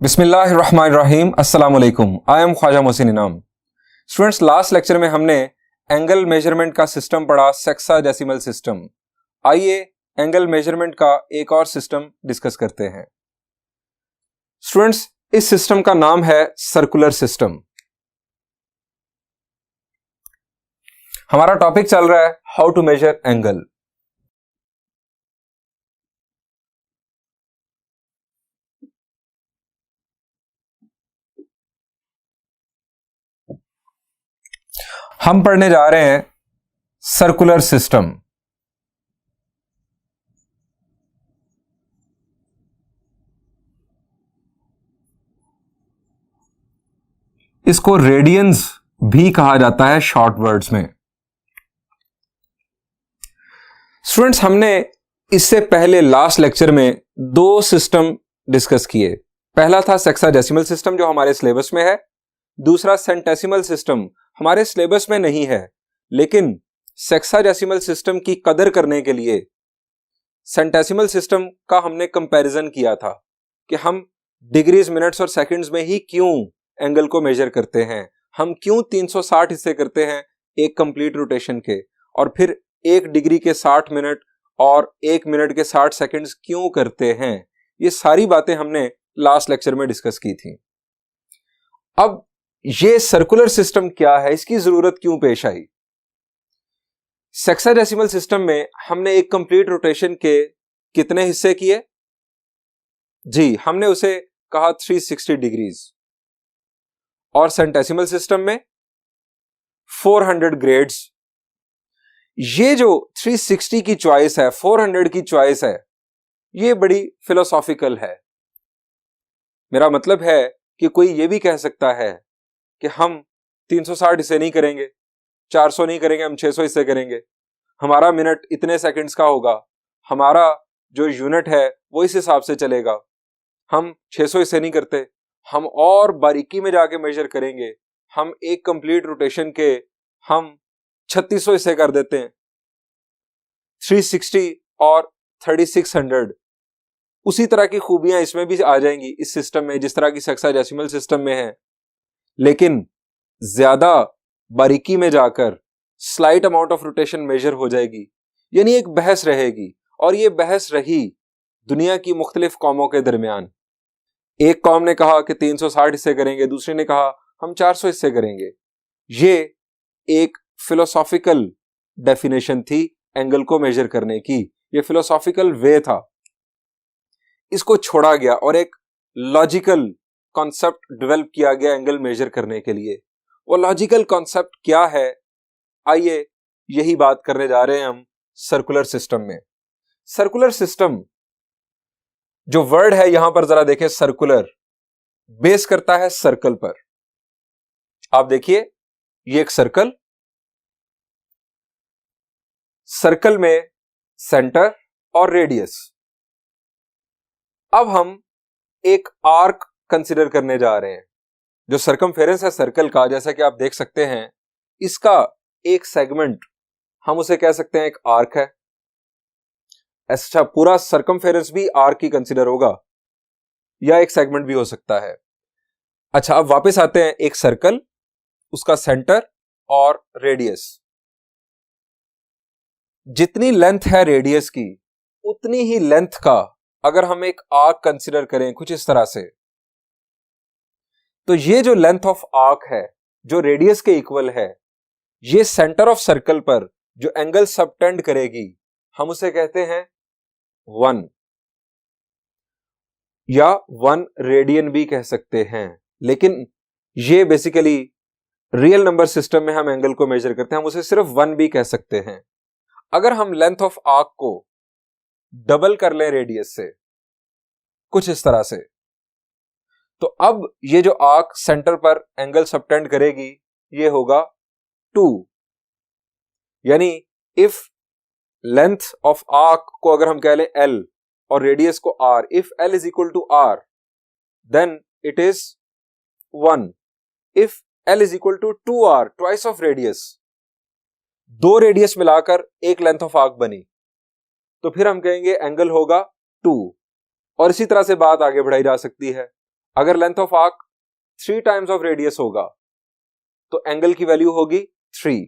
बिस्मिल्लाहिर्रहमानिर्रहीम। अस्सलाम वालेकुम। आई एम ख्वाजा मोहसिन इनाम। स्टूडेंट्स, लास्ट लेक्चर में हमने एंगल मेजरमेंट का सिस्टम पढ़ा, सेक्साडेसिमल सिस्टम। आइए एंगल मेजरमेंट का एक और सिस्टम डिस्कस करते हैं। स्टूडेंट्स, इस सिस्टम का नाम है सर्कुलर सिस्टम। हमारा टॉपिक चल रहा है हाउ टू मेजर एंगल। हम पढ़ने जा रहे हैं सर्कुलर सिस्टम। इसको रेडियंस भी कहा जाता है शॉर्ट वर्ड्स में। स्टूडेंट्स, हमने इससे पहले लास्ट लेक्चर में दो सिस्टम डिस्कस किए। पहला था सेक्साडेसिमल सिस्टम जो हमारे सिलेबस में है, दूसरा सेंटेसिमल सिस्टम हमारे सिलेबस में नहीं है, लेकिन सेक्साडेसिमल सिस्टम की कदर करने के लिए सेंटेसिमल सिस्टम का हमने कंपैरिजन किया था कि हम डिग्रीज, मिनट्स और सेकंड्स में ही क्यों एंगल को मेजर करते हैं, हम क्यों 360 हिस्से करते हैं एक कंप्लीट रोटेशन के, और फिर 1 डिग्री के 60 मिनट और 1 मिनट के 60 सेकंड्स क्यों करते हैं। ये सारी बातें हमने लास्ट लेक्चर में डिस्कस की थी। अब ये सर्कुलर सिस्टम क्या है, इसकी जरूरत क्यों पेश आई। सेक्साडेसिमल सिस्टम में हमने एक कंप्लीट रोटेशन के कितने हिस्से किए? जी, हमने उसे कहा 360 डिग्रीज। और सेंटेसिमल सिस्टम में 400 ग्रेड्स। ये जो 360 की चॉइस है, 400 की चॉइस है, ये बड़ी फिलोसॉफिकल है। मेरा मतलब है कि कोई ये भी कह सकता है कि हम 360 हिस्से नहीं करेंगे, 400 नहीं करेंगे, हम 600 हिस्से करेंगे, हमारा मिनट इतने सेकंड्स का होगा, हमारा जो यूनिट है वो इस हिसाब से चलेगा, हम 600 हिस्से नहीं करते, हम और बारीकी में जाके मेजर करेंगे, हम एक कंप्लीट रोटेशन के हम 3600 हिस्से कर देते हैं, 360 और 3600। उसी तरह की खूबियां इसमें भी आ जाएंगी इस सिस्टम में, जिस तरह की सेक्साडेसिमल सिस्टम में है, लेकिन ज्यादा बारीकी में जाकर slight amount of rotation measure हो जाएगी। यानी एक बहस रहेगी, और ये बहस रही दुनिया की मुख्तलिफ कौमों के दरमियान। एक कौम ने कहा कि 360 हिस्से करेंगे, दूसरे ने कहा हम 400 हिस्से करेंगे। ये एक फिलोसॉफिकल डेफिनेशन थी एंगल को मेजर करने की, ये फिलोसॉफिकल वे था। इसको छोड़ा गया और एक लॉजिकल कॉन्सेप्ट डेवलप किया गया एंगल मेजर करने के लिए। वो लॉजिकल कॉन्सेप्ट क्या है, आइए यही बात करने जा रहे हैं हम सर्कुलर सिस्टम में। सर्कुलर सिस्टम जो वर्ड है यहां पर जरा देखें, सर्कुलर बेस करता है सर्कल पर। आप देखिए, ये एक सर्कल, सर्कल में सेंटर और रेडियस। अब हम एक आर्क कंसीडर करने जा रहे हैं। जो सर्कमफेरेंस है सर्कल का, जैसा कि आप देख सकते हैं, इसका एक सेगमेंट हम उसे कह सकते हैं एक आर्क है। अच्छा, पूरा सर्कमफेरेंस भी आर्क ही कंसीडर होगा, या एक सेगमेंट भी हो सकता है। अच्छा, अब वापस आते हैं, एक सर्कल, उसका सेंटर और रेडियस। जितनी लेंथ है रेडियस की, उतनी ही लेंथ का अगर हम एक आर्क कंसीडर करें कुछ इस तरह से, तो ये जो लेंथ ऑफ आर्क है जो रेडियस के इक्वल है, ये सेंटर ऑफ सर्कल पर जो एंगल सबटेंड करेगी, हम उसे कहते हैं 1, या 1 रेडियन भी कह सकते हैं। लेकिन ये बेसिकली रियल नंबर सिस्टम में हम एंगल को मेजर करते हैं, हम उसे सिर्फ 1 भी कह सकते हैं। अगर हम लेंथ ऑफ आर्क को डबल कर लें रेडियस से, कुछ इस तरह से, तो अब ये जो आर्क सेंटर पर एंगल सबटेंड करेगी, ये होगा 2। यानी इफ लेंथ ऑफ आर्क को अगर हम कह लें L और रेडियस को R, if L is equal to R, then it is 1। If L is equal to 2R, twice of radius, 2 radius मिलाकर एक लेंथ ऑफ आर्क बनी, तो फिर हम कहेंगे एंगल होगा 2। और इसी तरह से बात आगे बढ़ाई जा सकती है। अगर length of arc 3 times of radius होगा तो एंगल की वैल्यू होगी 3।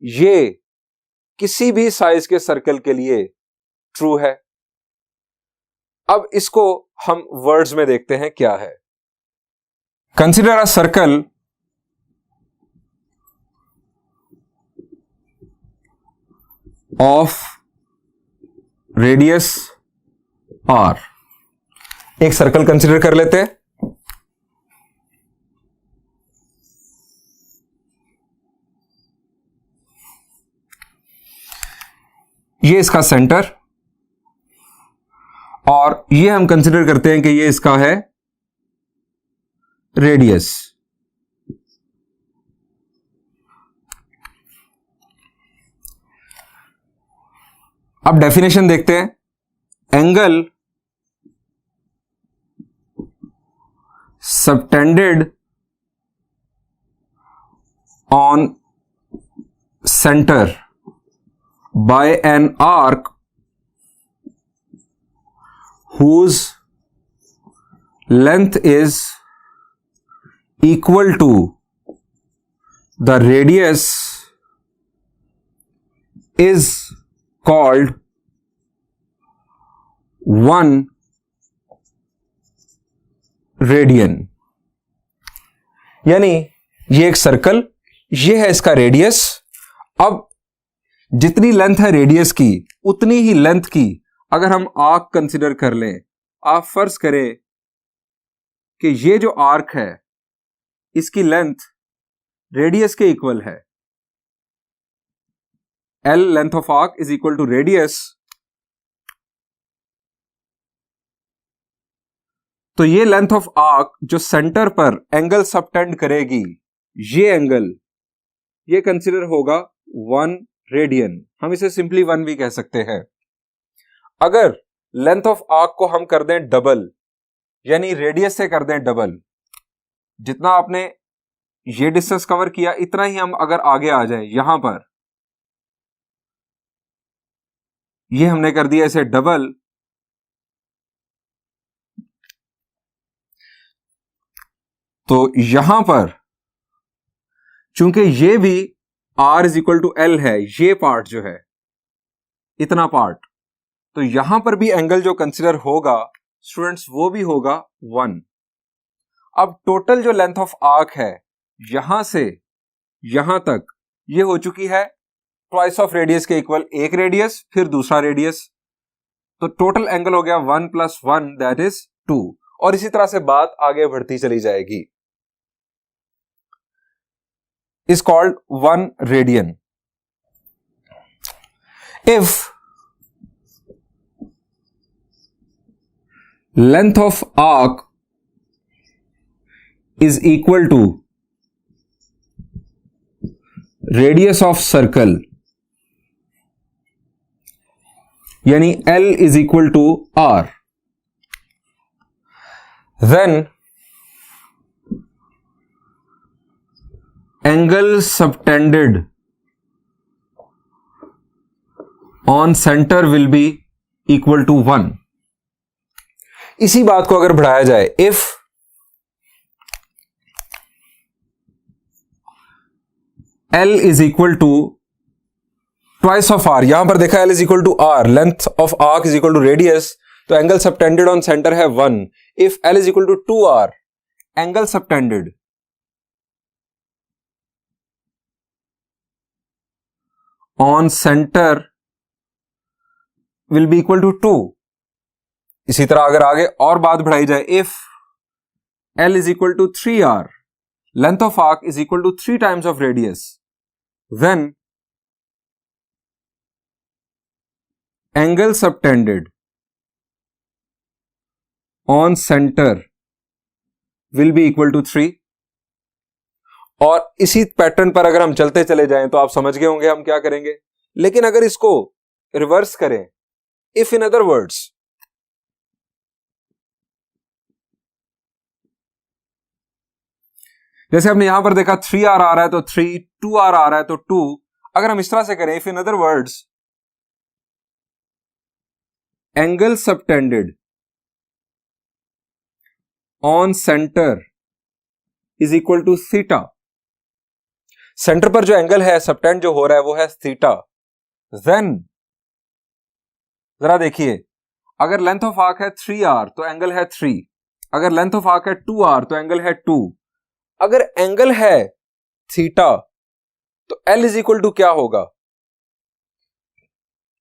ये किसी भी साइज के सर्कल के लिए ट्रू है। अब इसको हम वर्ड्स में देखते हैं क्या है। Consider a circle of radius r। एक सर्कल कंसिडर कर लेते हैं। ये इसका सेंटर और ये हम कंसिडर करते हैं कि ये इसका है रेडियस। अब डेफिनेशन देखते हैं। Angle subtended on centre by an arc whose length is equal to the radius is called 1 radian। यानी ये एक सर्कल, ये है इसका रेडियस। अब जितनी लेंथ है रेडियस की उतनी ही लेंथ की अगर हम आर्क कंसिडर कर लें, आप फर्ज करें कि ये जो आर्क है इसकी लेंथ रेडियस के इक्वल है। L length of arc is equal to radius. तो ये लेंथ ऑफ आर्क जो सेंटर पर एंगल सबटेंड करेगी, ये एंगल, ये कंसिडर होगा 1 रेडियन। हम इसे सिंपली 1 भी कह सकते हैं। अगर लेंथ ऑफ आर्क को हम कर दें डबल, यानी रेडियस से कर दें डबल, जितना आपने ये डिस्टेंस कवर किया इतना ही हम अगर आगे आ जाए, यहां पर ये हमने कर दिया इसे डबल, तो यहां पर चूंकि ये भी R is equal to L है, ये पार्ट जो है इतना पार्ट, तो यहां पर भी एंगल जो कंसिडर होगा स्टूडेंट्स वो भी होगा 1। अब टोटल जो लेंथ ऑफ आर्क है यहां से यहां तक ये हो चुकी है ट्वाइस ऑफ रेडियस के इक्वल, एक रेडियस फिर दूसरा रेडियस, तो टोटल एंगल हो गया 1 + 1 दैट इज 2। और इसी तरह से बात आगे बढ़ती चली जाएगी। is called 1 radian if length of arc is equal to radius of circle, यानी L is equal to R, then angle subtended on center will be equal to 1। इसी बात को अगर बढ़ाया जाए, if L is equal to twice of R, यहां पर देखा L is equal to R, length of arc is equal to radius, तो एंगल सबटेंडेड ऑन सेंटर है 1। if L is equal to 2R, angle subtended on center will be equal to 2। इसी तरह अगर आगे और बात बढ़ाई जाए, if L is equal to 3R, length of arc is equal to 3 times of radius, then angle subtended on center will be equal to 3। और इसी पैटर्न पर अगर हम चलते चले जाएं तो आप समझ गए होंगे हम क्या करेंगे। लेकिन अगर इसको रिवर्स करें, इफ इन अदर वर्ड्स, जैसे हमने यहां पर देखा 3R आ रहा है तो 3, 2R आ रहा है तो 2, अगर हम इस तरह से करें, if in other words angle subtended on centre is equal to theta. Centre पर जो एंगल है सबटेंड जो हो रहा है वो है थीटा। देन जरा देखिए, अगर लेंथ ऑफ आर्क है 3r तो एंगल है 3, अगर लेंथ ऑफ आर्क है 2r तो एंगल है 2, अगर एंगल है थीटा तो L इज इक्वल टू क्या होगा?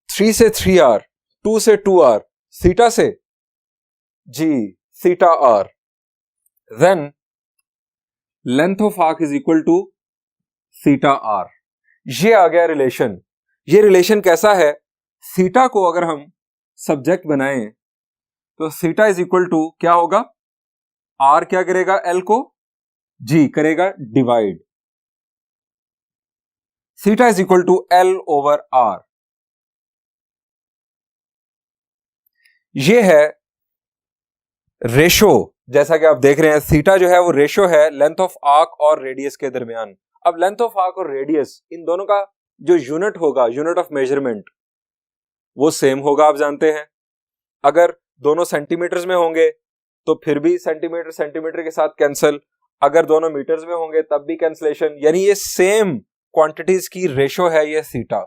3 से 3r, 2 से 2r, थीटा से जी theta r। Then length of arc is equal to theta r। ये आ गया रिलेशन। ये रिलेशन कैसा है? थीटा को अगर हम सब्जेक्ट बनाएं तो थीटा इज इक्वल टू क्या होगा? r क्या करेगा? L को जी करेगा divide. Theta is equal to L over r। ये है रेशो, जैसा कि आप देख रहे हैं थीटा जो है वो रेशो है लेंथ ऑफ आर्क और रेडियस के दरमियान। अब लेंथ ऑफ आर्क और रेडियस इन दोनों का जो यूनिट होगा, यूनिट ऑफ मेजरमेंट, वो सेम होगा, आप जानते हैं। अगर दोनों सेंटीमीटर्स में होंगे तो फिर भी सेंटीमीटर सेंटीमीटर के साथ कैंसिल, अगर दोनों मीटर्स में होंगे तब भी कैंसिलेशन, यानी ये सेम क्वांटिटीज की रेशो है ये थीटा।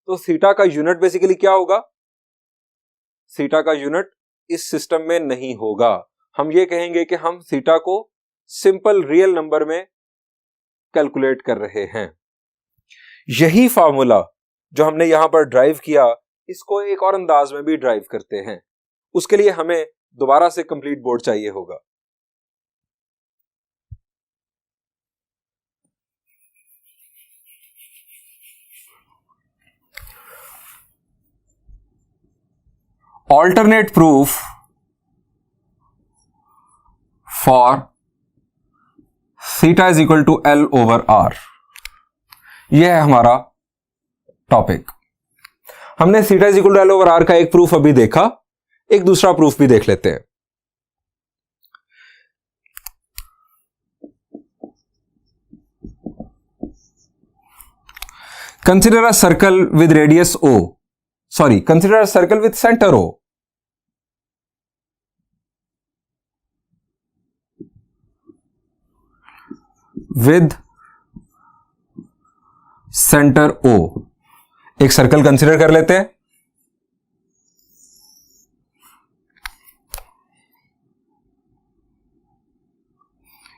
तो थीटा का यूनिट बेसिकली क्या होगा? थीटा का यूनिट इस सिस्टम में नहीं होगा। हम ये कहेंगे कि हम थीटा को सिंपल रियल नंबर में कैलकुलेट कर रहे हैं। यही फार्मूला जो हमने यहां पर ड्राइव किया, इसको एक और अंदाज में भी ड्राइव करते हैं। उसके लिए हमें दोबारा से कंप्लीट बोर्ड चाहिए होगा। Alternate proof for theta is equal to L over R। यह है हमारा टॉपिक। हमने theta is equal to L over R का एक प्रूफ अभी देखा, एक दूसरा प्रूफ भी देख लेते हैं। Consider a circle with radius O, sorry consider a circle with centre O। With centre O, एक सर्कल कंसिडर कर लेते हैं।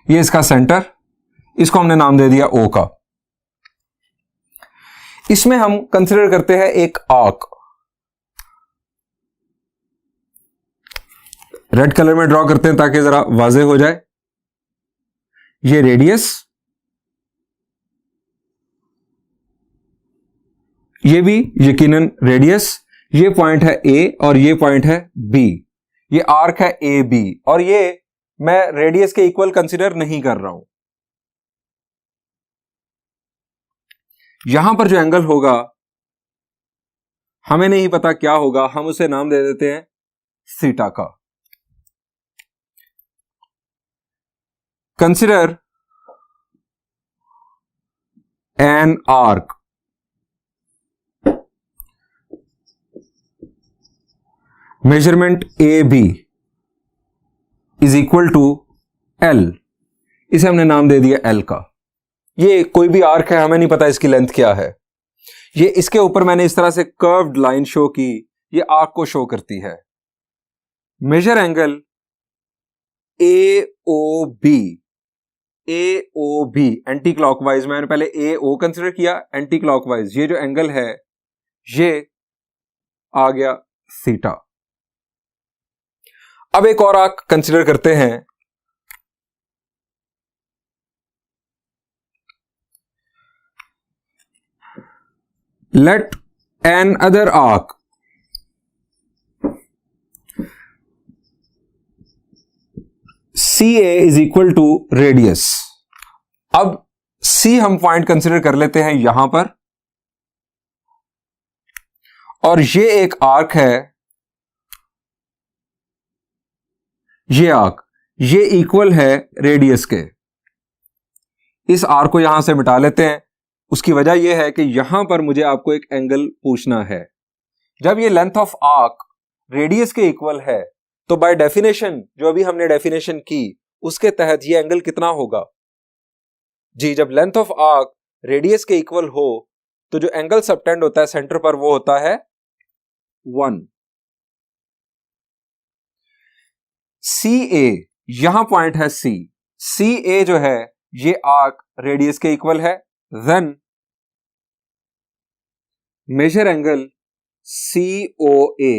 ये इसका सेंटर, इसको हमने नाम दे दिया O का। इसमें हम कंसिडर करते हैं एक आर्क। रेड कलर में ड्रॉ करते हैं ताकि जरा वाज़ेह हो जाए। ये रेडियस, ये भी यकीनन रेडियस, ये पॉइंट है A और ये पॉइंट है B। ये आर्क है AB और ये मैं रेडियस के इक्वल कंसिडर नहीं कर रहा हूं। यहां पर जो एंगल होगा हमें नहीं पता क्या होगा, हम उसे नाम दे देते हैं थीटा का। Consider an arc measurement AB is equal to L। इसे हमने नाम दे दिया L का। ये कोई भी आर्क है, हमें नहीं पता इसकी लेंथ क्या है। ये इसके ऊपर मैंने इस तरह से कर्व्ड लाइन शो की, ये आर्क को शो करती है। Measure angle AOB, AOB anticlockwise. मैंने पहले AO कंसिडर किया, एंटी क्लॉकवाइज ये जो एंगल है ये आ गया थीटा। अब एक और आर्क कंसिडर करते हैं। Let another arc CA is equal to radius. अब C हम पॉइंट कंसिडर कर लेते हैं यहां पर, और ये एक आर्क है, ये आर्क, ये इक्वल है रेडियस के। इस आर्क को यहां से मिटा लेते हैं। उसकी वजह यह है कि यहां पर मुझे आपको एक एंगल पूछना है। जब ये लेंथ ऑफ आर्क रेडियस के इक्वल है तो बाय डेफिनेशन जो अभी हमने डेफिनेशन की उसके तहत ये एंगल कितना होगा जी, जब लेंथ ऑफ आर्क रेडियस के इक्वल हो तो जो एंगल सबटेंड होता है सेंटर पर वो होता है 1। सी ए, यहां पॉइंट है सी, सी ए जो है ये आर्क रेडियस के इक्वल है, then measure angle C O A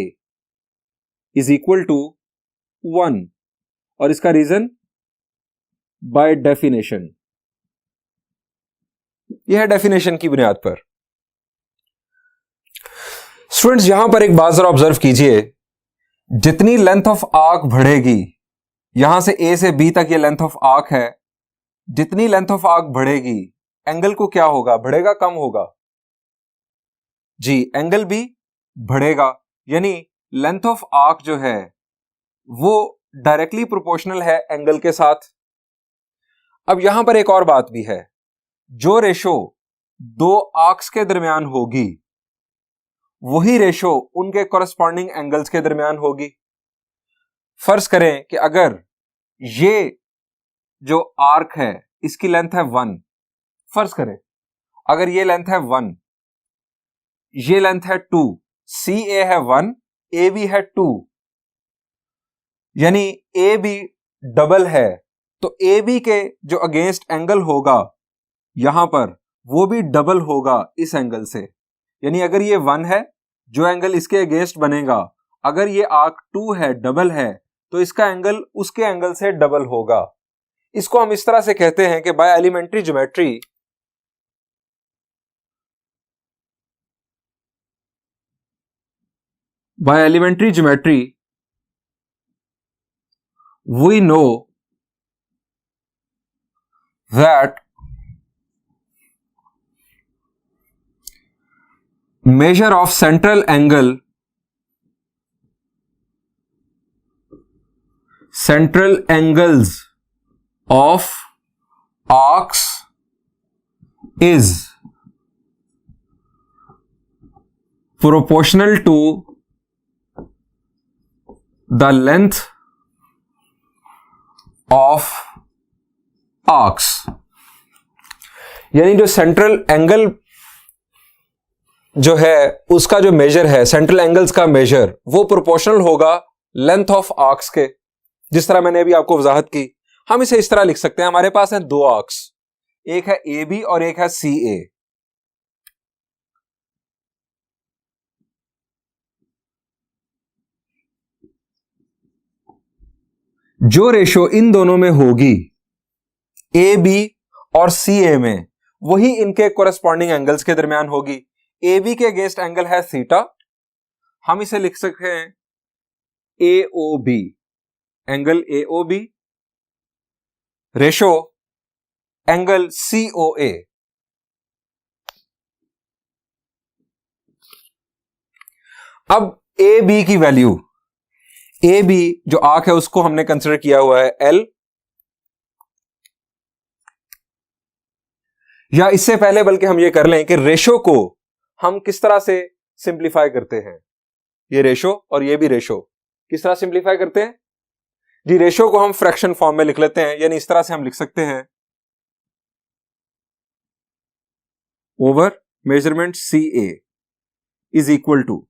is equal to 1 और इसका रीजन बाय डेफिनेशन, यह है डेफिनेशन की बुनियाद पर। स्टूडेंट्स यहां पर एक बात जरा ऑब्जर्व कीजिए, जितनी लेंथ ऑफ आर्क बढ़ेगी, यहां से ए से बी तक ये लेंथ ऑफ आर्क है, जितनी लेंथ ऑफ आर्क बढ़ेगी एंगल को क्या होगा, बढ़ेगा कम होगा जी, एंगल भी बढ़ेगा, यानी लेंथ ऑफ आर्क जो है वो डायरेक्टली प्रोपोर्शनल है एंगल के साथ। अब यहां पर एक और बात भी है, जो रेशो दो आर्क्स के दरमियान होगी वही रेशो उनके कॉरस्पॉन्डिंग एंगल्स के दरमियान होगी। फर्ज करें कि अगर ये जो आर्क है इसकी लेंथ है 1, फर्ज करें अगर ये लेंथ है 1, ये लेंथ है 2, सी ए है 1, ए बी है 2, यानी ए बी डबल है, तो ए बी के जो अगेंस्ट एंगल होगा यहां पर वो भी डबल होगा इस एंगल से, यानी अगर ये 1 है जो एंगल इसके अगेंस्ट बनेगा, अगर ये आर्क 2 है डबल है तो इसका एंगल उसके एंगल से डबल होगा। इसको हम इस तरह से कहते हैं कि by elementary geometry we know that measure of central angles of arcs is proportional to the length of arcs, यानी जो सेंट्रल एंगल जो है उसका जो मेजर है, सेंट्रल एंगल्स का मेजर वो प्रोपोर्शनल होगा लेंथ ऑफ आर्क्स के। जिस तरह मैंने अभी आपको वजाहत की, हम इसे इस तरह लिख सकते हैं, हमारे पास है दो आर्क्स, एक है ए बी और एक है सी ए। जो रेशो इन दोनों में होगी ए बी और सी ए में, वही इनके कोरेस्पॉन्डिंग एंगल्स के दरमियान होगी। ए बी के अगेंस्ट एंगल है थीटा, हम इसे लिख सकते हैं A O B, angle A O B ratio angle C O A. अब ए बी की वैल्यू, ए बी जो आर्क है उसको हमने कंसिडर किया हुआ है एल, या इससे पहले बल्कि हम ये कर लें कि रेशो को हम किस तरह से सिंप्लीफाई करते हैं, ये रेशो और ये भी रेशो किस तरह सिंप्लीफाई करते हैं जी, रेशो को हम फ्रैक्शन फॉर्म में लिख लेते हैं, यानी इस तरह से हम लिख सकते हैं over measurement C A is equal to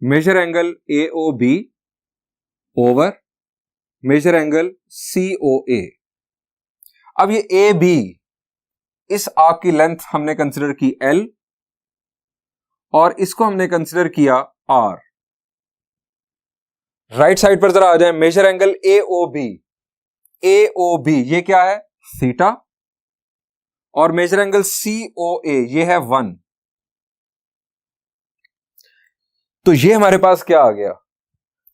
measure angle A O B over measure angle C O A. अब ये ए बी, इस आर्क की लेंथ हमने कंसिडर की एल और इसको हमने कंसिडर किया आर। राइट साइड पर जरा आ जाए, measure angle A O B, A O B ये क्या है थीटा, और मेजर एंगल सी ओ ए ये है 1, तो ये हमारे पास क्या आ गया,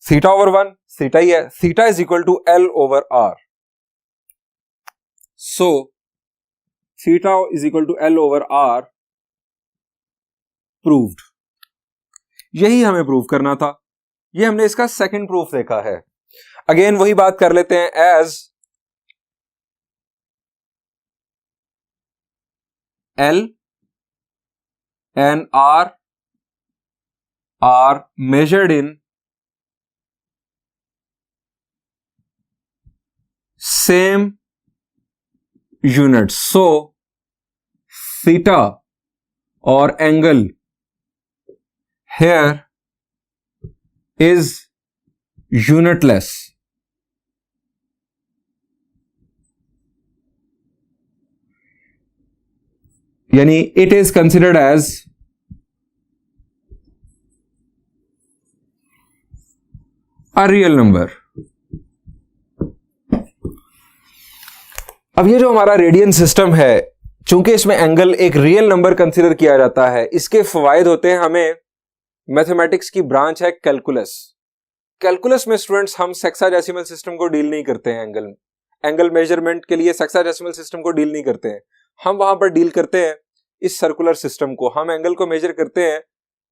थीटा ओवर 1, थीटा ही है, theta is equal to L over R, so theta is equal to L over R proved. यही हमें प्रूव करना था, ये हमने इसका सेकंड प्रूफ देखा है। अगेन वही बात कर लेते हैं, as L and R measured in same units. So theta or angle here is unitless. यानी it is considered as a real number. अब ये जो हमारा रेडियन सिस्टम है, चूंकि इसमें एंगल एक रियल नंबर कंसीडर किया जाता है, इसके फवायद होते हैं हमें। मैथमेटिक्स की ब्रांच है कैलकुलस। कैलकुलस में स्टूडेंट्स हम सेक्साडेसिमल सिस्टम को डील नहीं करते हैं। एंगल मेजरमेंट के लिए सेक्साडेसिमल सिस्टम को डील नहीं करते हैं। हम वहां पर डील करते हैं इस सर्कुलर सिस्टम को। हम एंगल को मेजर करते हैं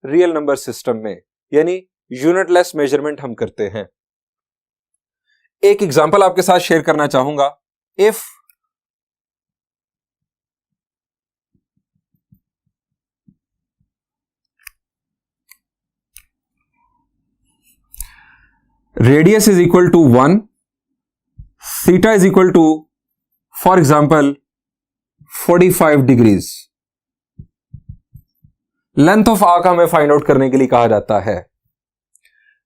रियल नंबर सिस्टम में, यानी यूनिटलेस मेजरमेंट हम करते हैं। एक एग्जांपल आपके साथ शेयर करना चाहूंगा। If radius is equal to 1, theta is equal to, for example, 45 degrees. Length of arc हमें फाइंड आउट करने के लिए कहा जाता है।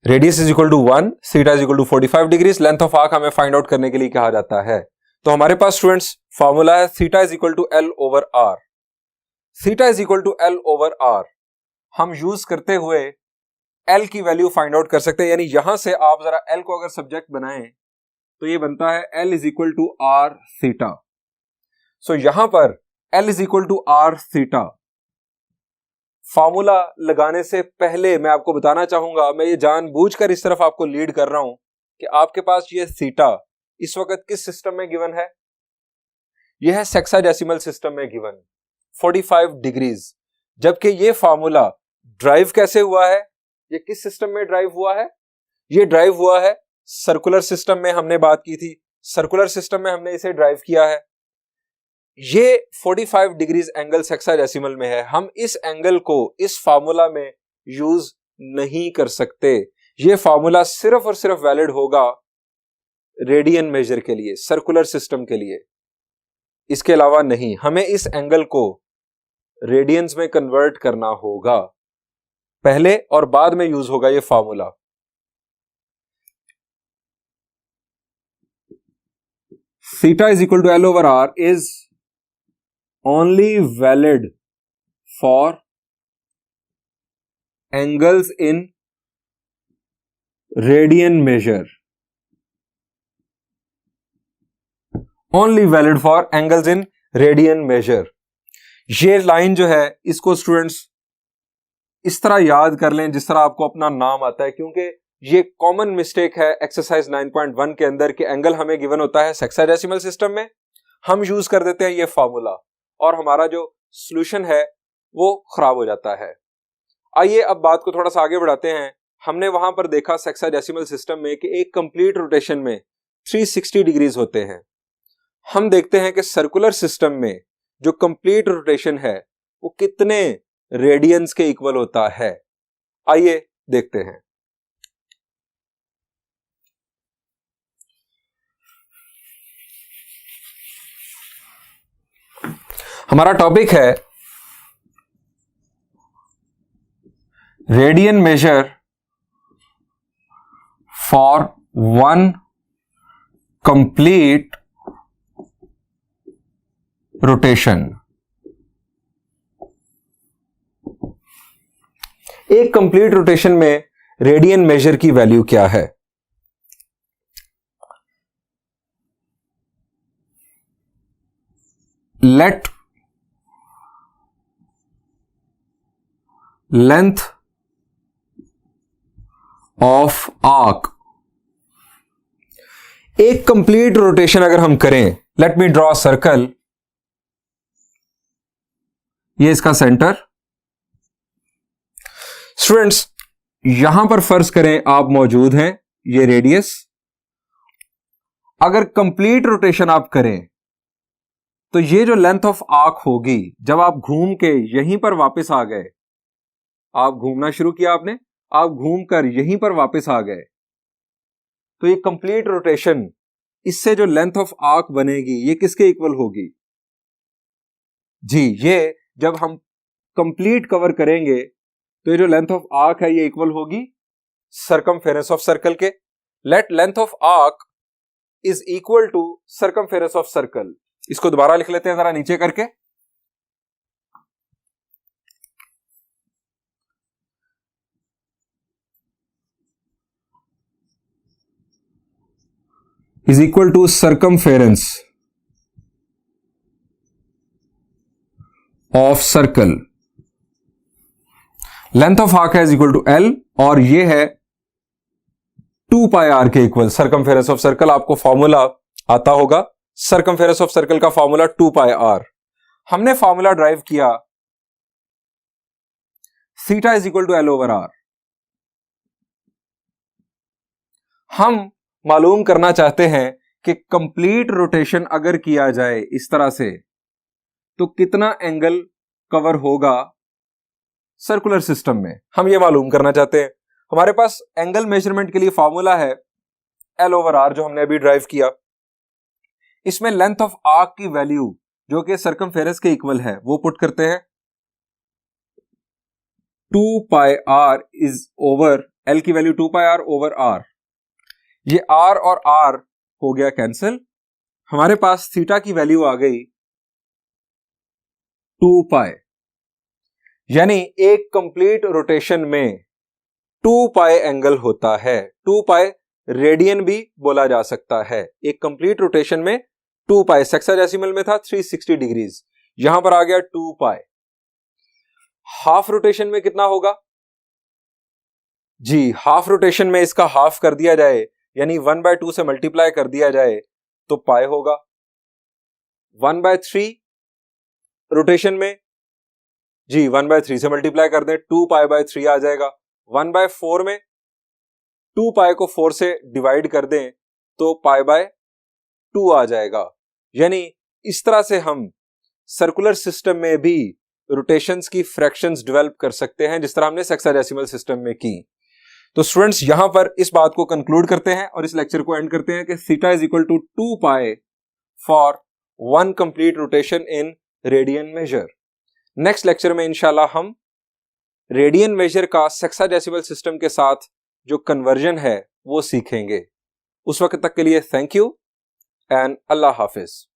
Radius is equal to 1, theta is equal to 45 degrees, length of arc हमें फाइंड आउट करने के लिए कहा जाता है। तो हमारे पास स्टूडेंट्स फॉर्मूला है theta is equal to L over R. Theta is equal to L over R हम यूज करते हुए एल की वैल्यू फाइंड आउट कर सकते हैं। यानी यहां से आप जरा एल को अगर सब्जेक्ट बनाएं तो ये बनता है L is equal to R theta. So यहां पर L is equal to R theta formula लगाने से पहले मैं आपको बताना चाहूंगा, मैं ये जानबूझकर इस तरफ आपको लीड कर रहा हूं कि आपके पास ये थीटा इस वक्त किस सिस्टम में गिवन है। यह है सेक्साडेसिमल सिस्टम में गिवन 45 डिग्रीज। जबकि ये फॉर्मूला ड्राइव कैसे हुआ है, ये किस सिस्टम में ड्राइव हुआ है? ये ड्राइव हुआ है सर्कुलर सिस्टम में। हमने बात की थी सर्कुलर सिस्टम में हमने इसे ड्राइव किया है। ये 45 डिग्रीज एंगल सेक्साडेसिमल में है। हम इस एंगल को इस फार्मूला में यूज नहीं कर सकते। ये फार्मूला सिर्फ और सिर्फ वैलिड होगा रेडियन मेजर के लिए, सर्कुलर सिस्टम के लिए, इसके अलावा नहीं। हमें इस एंगल को रेडियंस में कन्वर्ट करना होगा पहले, और बाद में यूज होगा ये formula. Theta is equal to L over R is only valid for angles in radian measure. Only valid for angles in radian measure. ये लाइन जो है इसको स्टूडेंट्स इस तरह याद कर लें जिस तरह आपको अपना नाम आता है, क्योंकि ये कॉमन मिस्टेक है एक्सरसाइज 9.1 के अंदर कि एंगल हमें गिवन होता है सेक्साडेसिमल सिस्टम में, हम यूज कर देते हैं ये फार्मूला और हमारा जो सॉल्यूशन है वो खराब हो जाता है। आइए अब बात को थोड़ा सा आगे बढ़ाते हैं। हमने वहां पर देखा सेक्साडेसिमल सिस्टम में कि एक कंप्लीट रोटेशन में 360 डिग्रीज होते हैं। हम देखते हैं कि सर्कुलर सिस्टम में जो कंप्लीट रोटेशन है वो कितने रेडियंस के इक्वल होता है। आइए देखते हैं। हमारा टॉपिक है radian major for one complete rotation. एक कंप्लीट रोटेशन में रेडियन मेजर की वैल्यू क्या है? लेट लेंथ ऑफ आर्क, एक कंप्लीट रोटेशन अगर हम करें, लेट मी ड्रॉ सर्कल, ये इसका सेंटर। स्टूडेंट्स यहां पर फर्ज करें आप मौजूद हैं, ये रेडियस। अगर कंप्लीट रोटेशन आप करें तो ये जो लेंथ ऑफ आर्क होगी, जब आप घूम के यहीं पर वापस आ गए, आप घूमना शुरू किया आपने, आप घूमकर यहीं पर वापस आ गए, तो ये कंप्लीट रोटेशन इससे जो लेंथ ऑफ आर्क बनेगी ये किसके इक्वल होगी जी, ये जब हम कंप्लीट कवर करेंगे तो ये जो लेंथ ऑफ आर्क है ये इक्वल होगी सर्कमफेरेंस ऑफ सर्कल के। Let length of arc is equal to circumference of circle. इसको दोबारा लिख लेते हैं जरा नीचे करके। Is equal to circumference of circle. Length of arc है इज इक्वल टू एल और ये है 2 पाई आर के इक्वल। सर्कमफेरेंस ऑफ सर्कल आपको फॉर्मूला आता होगा, सर्कमफेरेंस ऑफ सर्कल का फॉर्मूला 2 पाई आर। हमने फॉर्मूला ड्राइव किया theta is equal to L over R. हम मालूम करना चाहते हैं कि कंप्लीट रोटेशन अगर किया जाए इस तरह से तो कितना एंगल कवर होगा सर्कुलर सिस्टम में, हम ये मालूम करना चाहते हैं। हमारे पास एंगल मेजरमेंट के लिए फॉर्मूला है एल ओवर आर जो हमने अभी ड्राइव किया। इसमें लेंथ ऑफ आर्क की वैल्यू जो कि सर्कमफेरेंस के इक्वल है वो पुट करते हैं। 2 pi R is over L की value 2 pi R over R. ये आर और आर हो गया कैंसिल। हमारे पास थीटा की वैल्यू आ गई 2 पाई, यानी एक कंप्लीट रोटेशन में 2 पाई एंगल होता है। 2 पाई रेडियन भी बोला जा सकता है। एक कंप्लीट रोटेशन में 2 पाई, सेक्साडेसिमल में था 360 डिग्रीज, यहां पर आ गया 2 पाई। हाफ रोटेशन में कितना होगा जी, हाफ रोटेशन में इसका हाफ कर दिया जाए यानी 1/2 से मल्टीप्लाई कर दिया जाए तो पाई होगा। 1/3 रोटेशन में जी 1/3 से मल्टीप्लाई कर दें 2 पाई बाय 3 आ जाएगा। 1/4 में 2 पाई को 4 से डिवाइड कर दें तो पाई बाय 2 आ जाएगा। यानी इस तरह से हम सर्कुलर सिस्टम में भी रोटेशंस की फ्रैक्शंस डेवलप कर सकते हैं जिस तरह हमने सेक्साडेसिमल सिस्टम में की। तो स्टूडेंट्स यहां पर इस बात को कंक्लूड करते हैं और इस लेक्चर को एंड करते हैं कि theta is equal to 2 pi for 1 complete rotation in radian measure. Next lecture में इंशाल्लाह हम रेडियन मेजर का सेक्साडेसिमल सिस्टम के साथ जो कन्वर्जन है वो सीखेंगे। उस वक्त तक के लिए thank you and Allah Hafiz.